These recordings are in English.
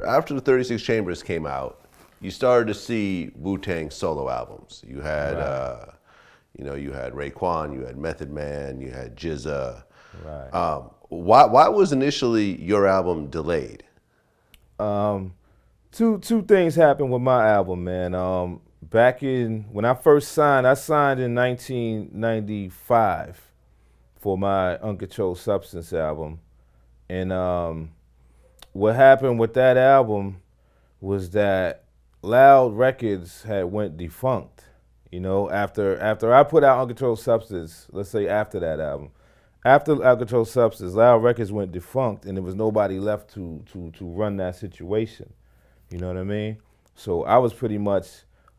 After the 36 Chambers came out, you started to see Wu-Tang solo albums. You had, Right. you had Raekwon, you had Method Man, you had RZA. Right. Why was initially your album delayed? Two things happened with my album, man. Back in when I first signed, I signed in 1995 for my Uncontrolled Substance album, and what happened with that album was that Loud Records had went defunct. You know, after I put out Uncontrolled Substance, let's say after that album, after Uncontrolled Substance, Loud Records went defunct, and there was nobody left to run that situation. You know what I mean? So I was pretty much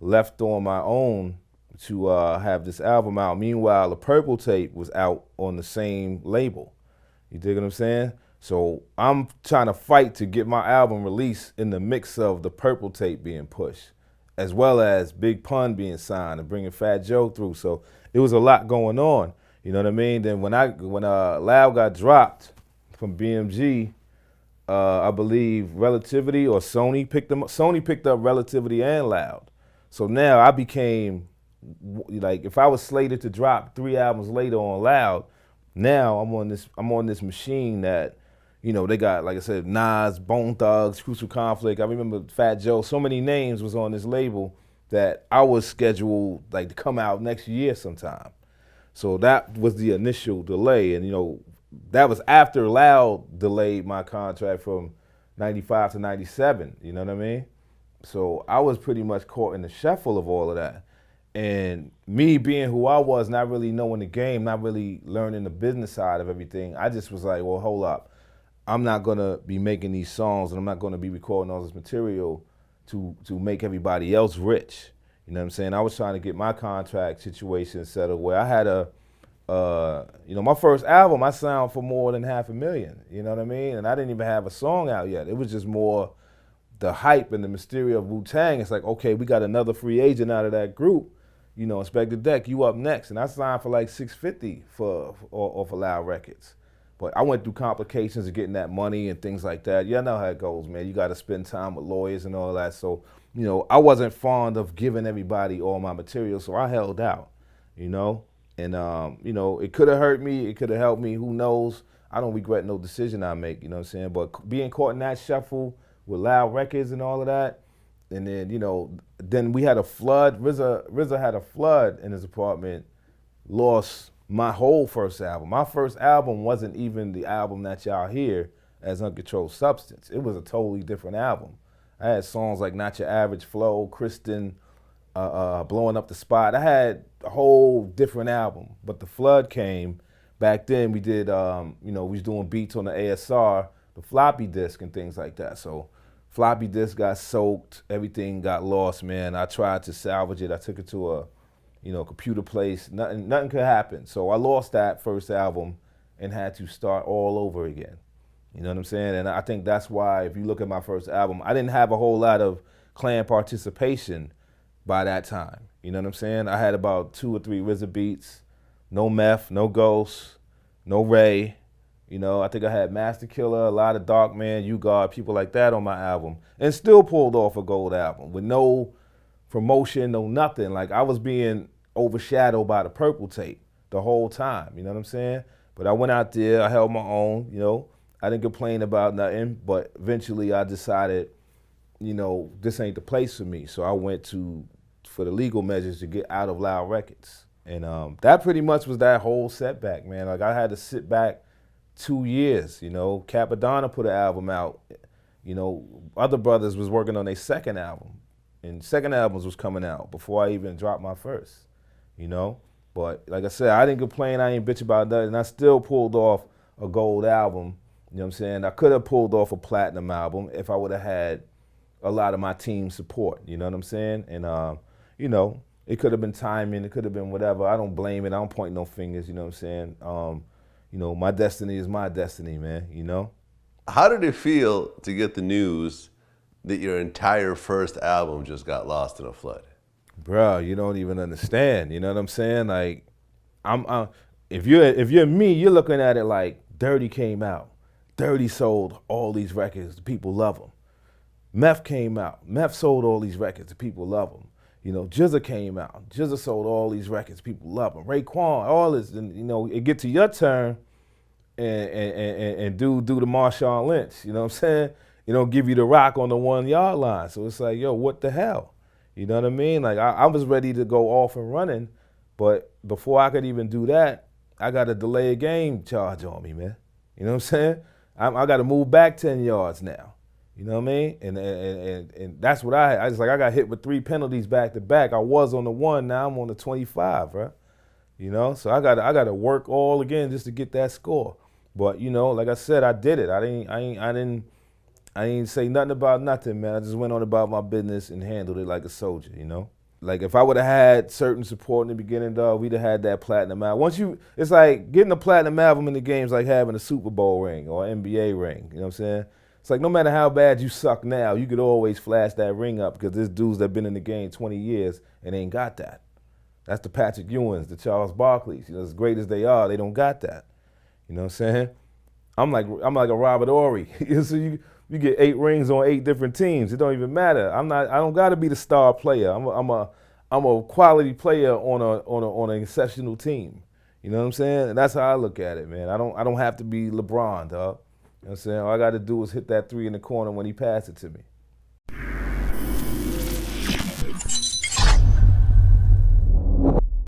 left on my own to have this album out. Meanwhile, the Purple Tape was out on the same label. You dig what I'm saying? So I'm trying to fight to get my album released in the mix of the Purple Tape being pushed, as well as Big Pun being signed and bringing Fat Joe through. So it was a lot going on. You know what I mean? Then when Loud got dropped from BMG, I believe Relativity or Sony picked them up. Sony picked up Relativity and Loud. So now I became, like, if I was slated to drop 3 albums later on Loud, now I'm on this machine that, you know, they got, like I said, Nas, Bone Thugs, Crucial Conflict. I remember Fat Joe. So many names was on this label that I was scheduled like to come out next year sometime. So that was the initial delay, and you know, that was after Loud delayed my contract from 95 to 97, you know what I mean? So I was pretty much caught in the shuffle of all of that. And me being who I was, not really knowing the game, not really learning the business side of everything, I just was like, well, hold up. I'm not gonna be making these songs, and I'm not gonna be recording all this material to make everybody else rich. You know what I'm saying? I was trying to get my contract situation settled where I had my first album, I signed for more than $500,000, you know what I mean? And I didn't even have a song out yet. It was just more the hype and the mystery of Wu-Tang. It's like, okay, we got another free agent out of that group, you know, Inspectah Deck, you up next. And I signed for like $650 for Loud Records. But I went through complications of getting that money and things like that. You know how it goes, man. You got to spend time with lawyers and all that. So, you know, I wasn't fond of giving everybody all my material, so I held out, you know. And, you know, it could have hurt me. It could have helped me. Who knows? I don't regret no decision I make, you know what I'm saying? But being caught in that shuffle with Loud Records and all of that, and then, you know, then we had a flood. RZA had a flood in his apartment, lost my whole first album. My first album wasn't even the album that y'all hear as Uncontrolled Substance. It was a totally different album. I had songs like Not Your Average Flow, Kristen, Blowing Up the Spot. I had a whole different album. But the flood came. Back then we did, we was doing beats on the ASR, the floppy disk and things like that. So floppy disk got soaked, everything got lost, man. I tried to salvage it. I took it to a computer place. Nothing could happen. So I lost that first album and had to start all over again. You know what I'm saying? And I think that's why, if you look at my first album, I didn't have a whole lot of clan participation by that time. You know what I'm saying? I had about 2 or 3 RZA beats, no Meth, no Ghost, no Ray. You know, I think I had Master Killer, a lot of Dark Man, U-God, people like that on my album, and still pulled off a gold album with no promotion, no nothing. Like, I was being overshadowed by the Purple Tape the whole time, you know what I'm saying? But I went out there, I held my own, you know. I didn't complain about nothing, but eventually I decided, you know, this ain't the place for me. So I went for the legal measures to get out of Loud Records. And that pretty much was that whole setback, man. Like, I had to sit back 2 years, you know. Capadonna put an album out. You know, other brothers was working on their second album. And second albums was coming out before I even dropped my first, you know. But like I said, I didn't complain, I ain't bitch about that, and I still pulled off a gold album. You know what I'm saying? I could have pulled off a platinum album if I would have had a lot of my team support, you know what I'm saying? And, you know, it could have been timing, it could have been whatever. I don't blame it, I don't point no fingers, you know what I'm saying? You know, my destiny is my destiny, man, you know? How did it feel to get the news that your entire first album just got lost in a flood? Bro, you don't even understand, you know what I'm saying? Like, if you're me, you're looking at it like Dirty came out. Dirty sold all these records. People love them. Meth came out. Meth sold all these records and people love them. You know, RZA came out. RZA sold all these records. People love them. Raekwon, all this. And, you know, it get to your turn and do the Marshawn Lynch. You know what I'm saying? You know, give you the rock on the 1 yard line. So it's like, yo, what the hell? You know what I mean? Like, I was ready to go off and running, but before I could even do that, I got a delayed game charge on me, man. You know what I'm saying? I got to move back 10 yards now. You know what I mean? And that's what I was like, I got hit with 3 penalties back to back. I was on the 1, now I'm on the 25, bro. You know, so I got to work all again just to get that score. But you know, like I said, I did it. I didn't say nothing about nothing, man. I just went on about my business and handled it like a soldier, you know? Like if I would have had certain support in the beginning, dog, we'd have had that platinum album. It's like getting a platinum album in the game is like having a Super Bowl ring or NBA ring, you know what I'm saying? It's like no matter how bad you suck now, you could always flash that ring up because there's dudes that been in the game 20 years and ain't got that. That's the Patrick Ewings, the Charles Barkleys. You know, as great as they are, they don't got that. You know what I'm saying? I'm like a Robert Horry. So you get 8 rings on 8 different teams. It don't even matter. I don't got to be the star player. I'm a quality player on an exceptional team. You know what I'm saying? And that's how I look at it, man. I don't have to be LeBron, dog. You know what I'm saying? All I got to do is hit that 3 in the corner when he passed it to me.